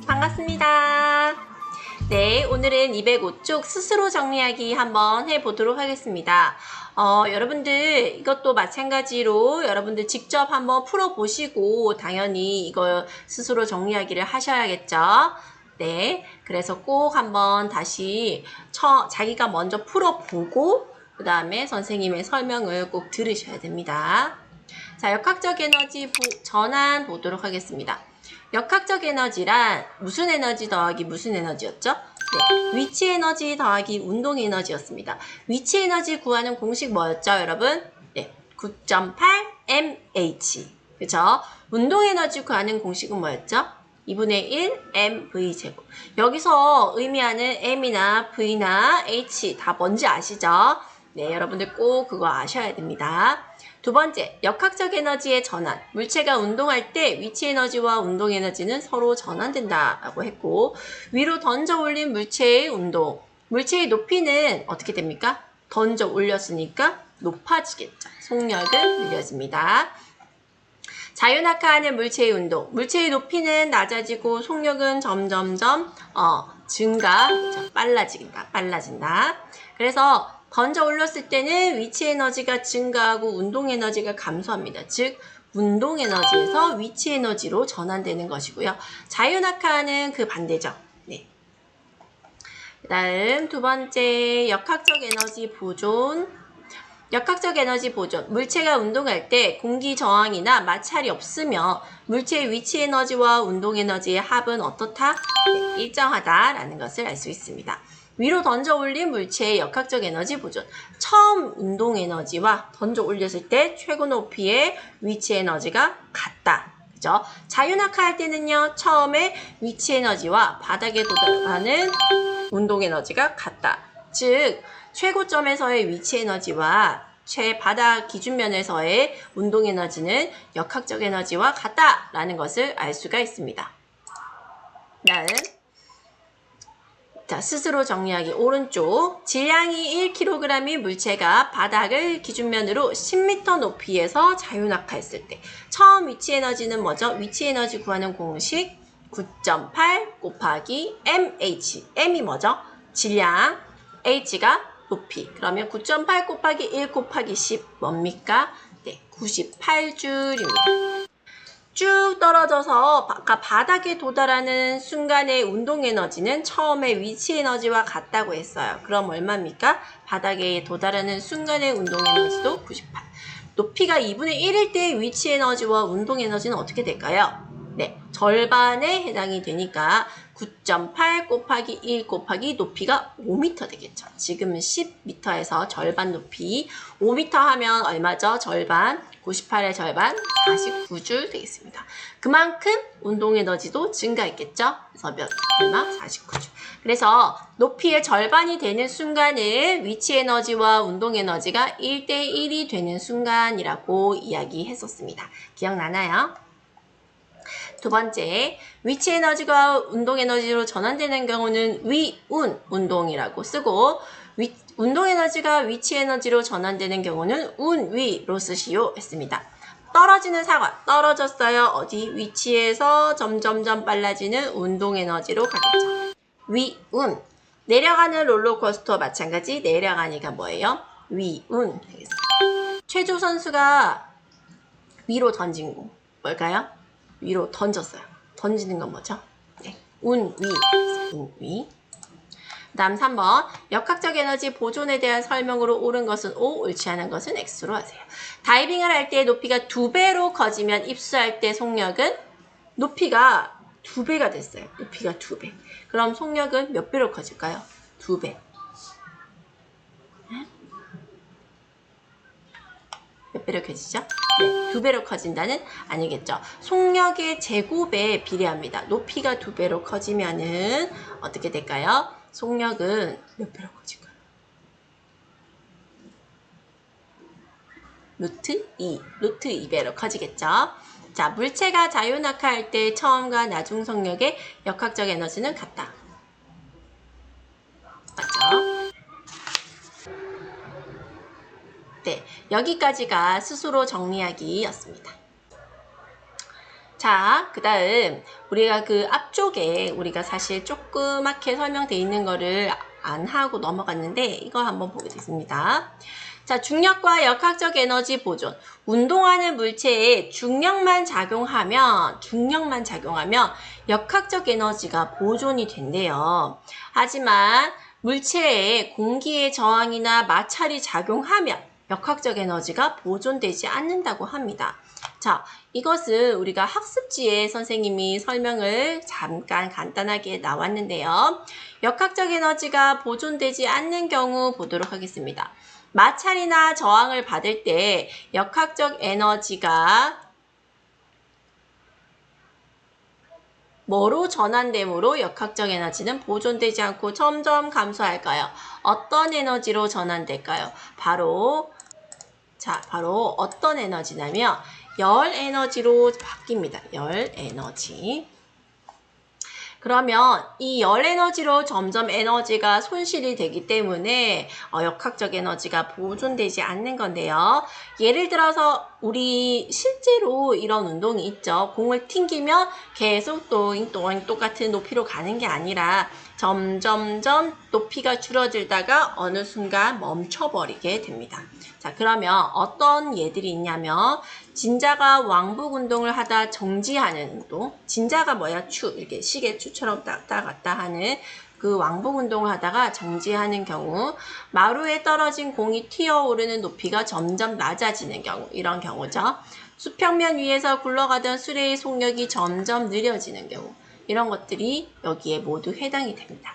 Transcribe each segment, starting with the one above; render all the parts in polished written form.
반갑습니다. 네, 오늘은 205쪽 스스로 정리하기 한번 해보도록 하겠습니다. 여러분들 이것도 마찬가지로 여러분들 직접 한번 풀어보시고 당연히 이거 스스로 정리하기를 하셔야겠죠. 네, 그래서 꼭 한번 다시 자기가 먼저 풀어보고 그 다음에 선생님의 설명을 꼭 들으셔야 됩니다. 자, 역학적 에너지 전환 보도록 하겠습니다. 역학적 에너지란 무슨 에너지 더하기 무슨 에너지였죠? 네, 위치 에너지 더하기 운동 에너지였습니다. 위치 에너지 구하는 공식 뭐였죠, 여러분? 네, 9.8 mH. 그죠? 운동 에너지 구하는 공식은 뭐였죠? 2분의 1 mv제곱. 여기서 의미하는 m이나 v나 h 다 뭔지 아시죠? 네, 여러분들 꼭 그거 아셔야 됩니다. 두 번째, 역학적 에너지의 전환. 물체가 운동할 때 위치 에너지와 운동 에너지는 서로 전환된다라고 했고, 위로 던져 올린 물체의 운동. 물체의 높이는 어떻게 됩니까? 던져 올렸으니까 높아지겠죠. 속력은 늘려집니다. 자유낙하하는 물체의 운동. 물체의 높이는 낮아지고 속력은 점점점 빨라진다. 그래서 던져 올렸을 때는 위치 에너지가 증가하고 운동 에너지가 감소합니다. 즉 운동 에너지에서 위치 에너지로 전환되는 것이고요. 자유낙하는 그 반대죠. 네. 그다음 두 번째, 역학적 에너지 보존. 역학적 에너지 보존. 물체가 운동할 때 공기 저항이나 마찰이 없으며 물체의 위치 에너지와 운동 에너지의 합은 어떻다? 네, 일정하다라는 것을 알 수 있습니다. 위로 던져 올린 물체의 역학적 에너지 보존. 처음 운동 에너지와 던져 올렸을 때 최고 높이의 위치 에너지가 같다. 그죠? 자유낙하할 때는요, 처음에 위치 에너지와 바닥에 도달하는 운동 에너지가 같다. 즉, 최고점에서의 위치 에너지와 최바닥 기준면에서의 운동 에너지는 역학적 에너지와 같다라는 것을 알 수가 있습니다. 다음. 자, 스스로 정리하기 오른쪽. 질량이 1kg의 물체가 바닥을 기준면으로 10m 높이에서 자유낙하했을 때 처음 위치 에너지는 뭐죠? 위치 에너지 구하는 공식 9.8 곱하기 mH. m이 뭐죠? 질량, h가 높이. 그러면 9.8 곱하기 1 곱하기 10 뭡니까? 네, 98줄입니다. 쭉 떨어져서 바닥에 도달하는 순간의 운동 에너지는 처음에 위치 에너지와 같다고 했어요. 그럼 얼마입니까? 바닥에 도달하는 순간의 운동 에너지도 98. 높이가 2분의 1일 때 위치 에너지와 운동 에너지는 어떻게 될까요? 네, 절반에 해당이 되니까 9.8 곱하기 1 곱하기 높이가 5m 되겠죠. 지금은 10m에서 절반 높이 5m 하면 얼마죠? 절반, 98의 절반, 49줄 되겠습니다. 그만큼 운동 에너지도 증가했겠죠? 그래서 얼마? 49줄. 그래서 높이의 절반이 되는 순간을 위치 에너지와 운동 에너지가 1대1이 되는 순간이라고 이야기했었습니다. 기억나나요? 두 번째, 위치 에너지가 운동 에너지로 전환되는 경우는 위운 운동이라고 쓰고 운동 에너지가 위치 에너지로 전환되는 경우는 운위로 쓰시오 했습니다. 떨어지는 사과, 떨어졌어요. 어디? 위치에서 점점점 빨라지는 운동 에너지로 가겠죠. 위운. 내려가는 롤러코스터 마찬가지. 내려가니까 뭐예요? 위운 되겠습니다. 최조 선수가 위로 던진 공 뭘까요? 위로 던졌어요. 던지는 건 뭐죠? 네, 운위. 다음 3번. 역학적 에너지 보존에 대한 설명으로 옳은 것은 O, 옳지 않은 것은 X로 하세요. 다이빙을 할 때 높이가 2배로 커지면 입수할 때 속력은 높이가 2배가 됐어요. 높이가 2배. 그럼 속력은 몇 배로 커질까요? 2배. 몇 배로 커지죠? 네, 2배로 커진다는 아니겠죠. 속력의 제곱에 비례합니다. 높이가 2배로 커지면은 어떻게 될까요? 속력은 몇 배로 커질까요? 루트 2배로 커지겠죠. 자, 물체가 자유낙하할 때 처음과 나중 속력의 역학적 에너지는 같다. 맞죠? 네, 여기까지가 스스로 정리하기였습니다. 자, 그 다음 우리가 그 앞쪽에 우리가 사실 조그맣게 설명되어 있는 거를 안 하고 넘어갔는데 이거 한번 보겠습니다. 자, 중력과 역학적 에너지 보존. 운동하는 물체에 중력만 작용하면 역학적 에너지가 보존이 된대요. 하지만 물체에 공기의 저항이나 마찰이 작용하면 역학적 에너지가 보존되지 않는다고 합니다. 자, 이것은 우리가 학습지에 선생님이 설명을 잠깐 간단하게 나왔는데요. 역학적 에너지가 보존되지 않는 경우 보도록 하겠습니다. 마찰이나 저항을 받을 때 역학적 에너지가 뭐로 전환되므로 역학적 에너지는 보존되지 않고 점점 감소할까요? 어떤 에너지로 전환될까요? 바로 어떤 에너지냐면 열 에너지로 바뀝니다. 열 에너지. 그러면 이 열 에너지로 점점 에너지가 손실이 되기 때문에 역학적 에너지가 보존되지 않는 건데요. 예를 들어서 우리 실제로 이런 운동이 있죠. 공을 튕기면 계속 또잉또잉 똑같은 높이로 가는 게 아니라 점점점 높이가 줄어들다가 어느 순간 멈춰버리게 됩니다. 자, 그러면 어떤 예들이 있냐면 진자가 왕복 운동을 하다 정지하는 운동. 진자가 뭐야? 추. 이렇게 시계 추처럼 왔다 갔다 하는 그 왕복 운동을 하다가 정지하는 경우, 마루에 떨어진 공이 튀어오르는 높이가 점점 낮아지는 경우, 이런 경우죠. 수평면 위에서 굴러가던 수레의 속력이 점점 느려지는 경우, 이런 것들이 여기에 모두 해당이 됩니다.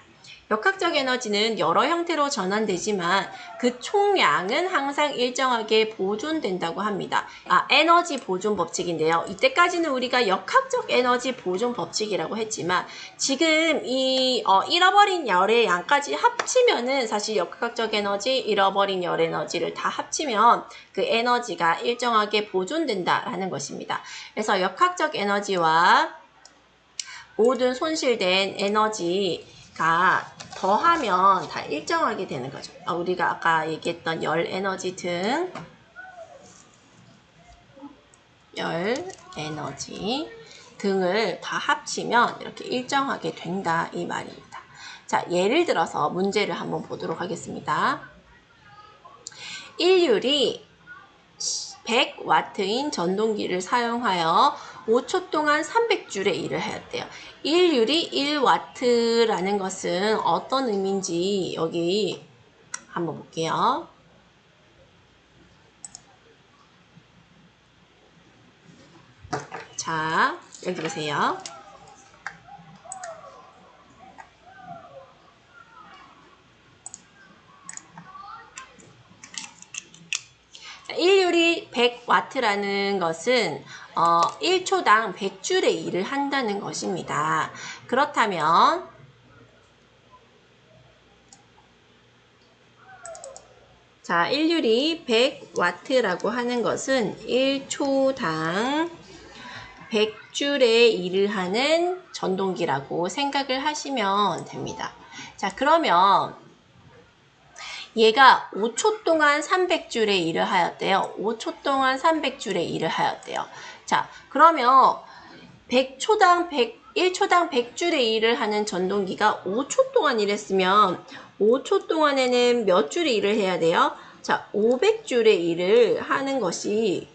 역학적 에너지는 여러 형태로 전환되지만 그 총량은 항상 일정하게 보존된다고 합니다. 에너지 보존 법칙인데요. 이때까지는 우리가 역학적 에너지 보존 법칙이라고 했지만 지금 이 잃어버린 열의 양까지 합치면은 사실 역학적 에너지, 잃어버린 열 에너지를 다 합치면 그 에너지가 일정하게 보존된다라는 것입니다. 그래서 역학적 에너지와 모든 손실된 에너지가 더하면 다 일정하게 되는 거죠. 우리가 아까 얘기했던 열 에너지 등을 다 합치면 이렇게 일정하게 된다 이 말입니다. 자, 예를 들어서 문제를 한번 보도록 하겠습니다. 일률이 100W인 전동기를 사용하여 5초 동안 300줄의 일을 하였대요. 일률이 1W라는 것은 어떤 의미인지 여기 한번 볼게요. 자, 여기 보세요. 일률이 100W라는 것은 1초당 100줄의 일을 한다는 것입니다. 그렇다면 자, 일률이 100W라고 하는 것은 1초당 100줄의 일을 하는 전동기라고 생각을 하시면 됩니다. 자, 그러면 얘가 5초 동안 300줄의 일을 하였대요. 5초 동안 300줄의 일을 하였대요. 자, 그러면 1초당 100줄의 일을 하는 전동기가 5초 동안 일했으면 5초 동안에는 몇 줄의 일을 해야 돼요? 자, 500줄의 일을 하는 것이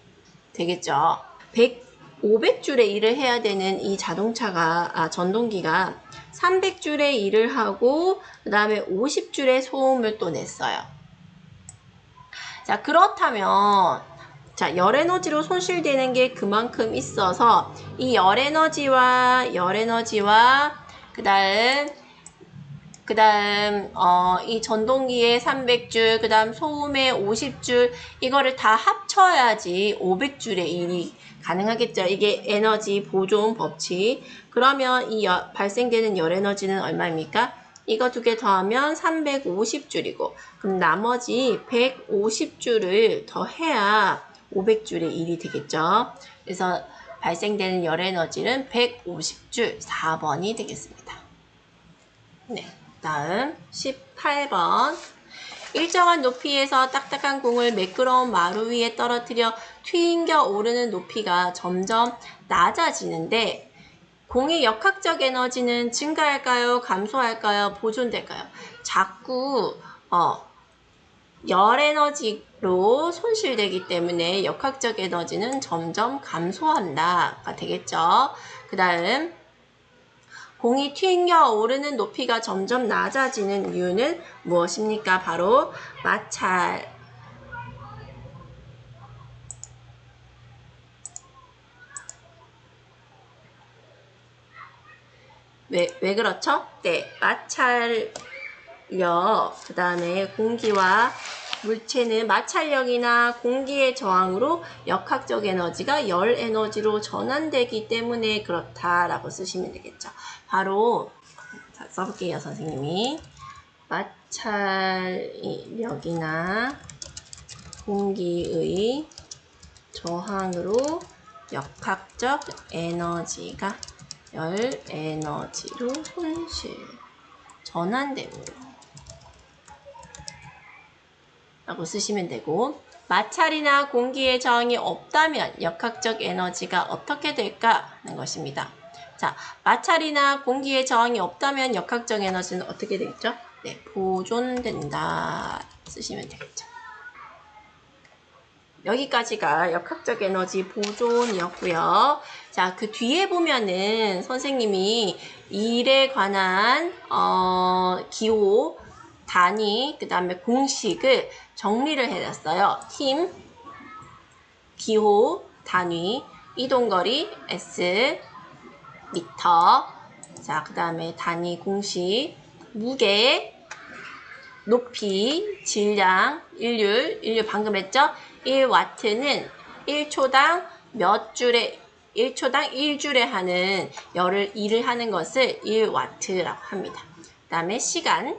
되겠죠. 500줄의 일을 해야 되는 이 전동기가 300줄의 일을 하고 그 다음에 50줄의 소음을 또 냈어요. 자, 그렇다면 자, 열에너지로 손실되는 게 그만큼 있어서 이 열에너지와 그다음 이 전동기의 300줄, 그다음 소음의 50줄 이거를 다 합쳐야지 500줄의 일이 가능하겠죠. 이게 에너지 보존 법칙. 그러면 이 발생되는 열 에너지는 얼마입니까? 이거 두 개 더하면 350줄이고 그럼 나머지 150줄을 더해야 500줄의 일이 되겠죠. 그래서 발생되는 열 에너지는 150줄 4번이 되겠습니다. 네, 다음 18번. 일정한 높이에서 딱딱한 공을 매끄러운 마루 위에 떨어뜨려 튕겨 오르는 높이가 점점 낮아지는데 공의 역학적 에너지는 증가할까요? 감소할까요? 보존될까요? 자꾸 열 에너지로 손실되기 때문에 역학적 에너지는 점점 감소한다가 되겠죠. 그 다음 공이 튕겨 오르는 높이가 점점 낮아지는 이유는 무엇입니까? 바로 마찰. 왜 그렇죠? 네, 마찰력, 그 다음에 공기와 물체는 마찰력이나 공기의 저항으로 역학적 에너지가 열 에너지로 전환되기 때문에 그렇다라고 쓰시면 되겠죠. 바로 써볼게요, 선생님이. 마찰력이나 공기의 저항으로 역학적 에너지가 열 에너지로 전환됩니다. 라고 쓰시면 되고, 마찰이나 공기의 저항이 없다면 역학적 에너지가 어떻게 될까 하는 것입니다. 자, 마찰이나 공기의 저항이 없다면 역학적 에너지는 어떻게 되겠죠? 네, 보존된다 쓰시면 되겠죠. 여기까지가 역학적 에너지 보존이었고요. 자, 그 뒤에 보면은 선생님이 일에 관한 기호, 단위, 그 다음에 공식을 정리를 해놨어요. 힘, 기호, 단위, 이동거리, S, 미터, 자, 그 다음에 단위 공식, 무게, 높이, 질량, 일률 방금 했죠? 1와트는 1초당 몇 줄에 1초당 1줄에 하는 열을 일을 하는 것을 1와트라고 합니다. 그 다음에 시간,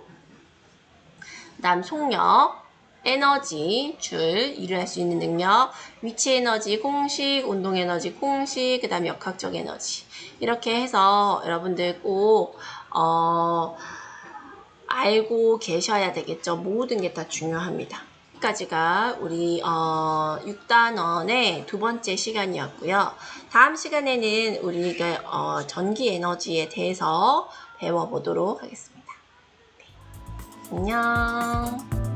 그 다음 속력, 에너지, 줄, 일을 할 수 있는 능력, 위치 에너지 공식, 운동 에너지 공식, 그 다음에 역학적 에너지. 이렇게 해서 여러분들 꼭 알고 계셔야 되겠죠. 모든 게 다 중요합니다. 여기까지가 우리 6단원의 두 번째 시간이었고요. 다음 시간에는 우리가 전기 에너지에 대해서 배워보도록 하겠습니다. 네. 안녕.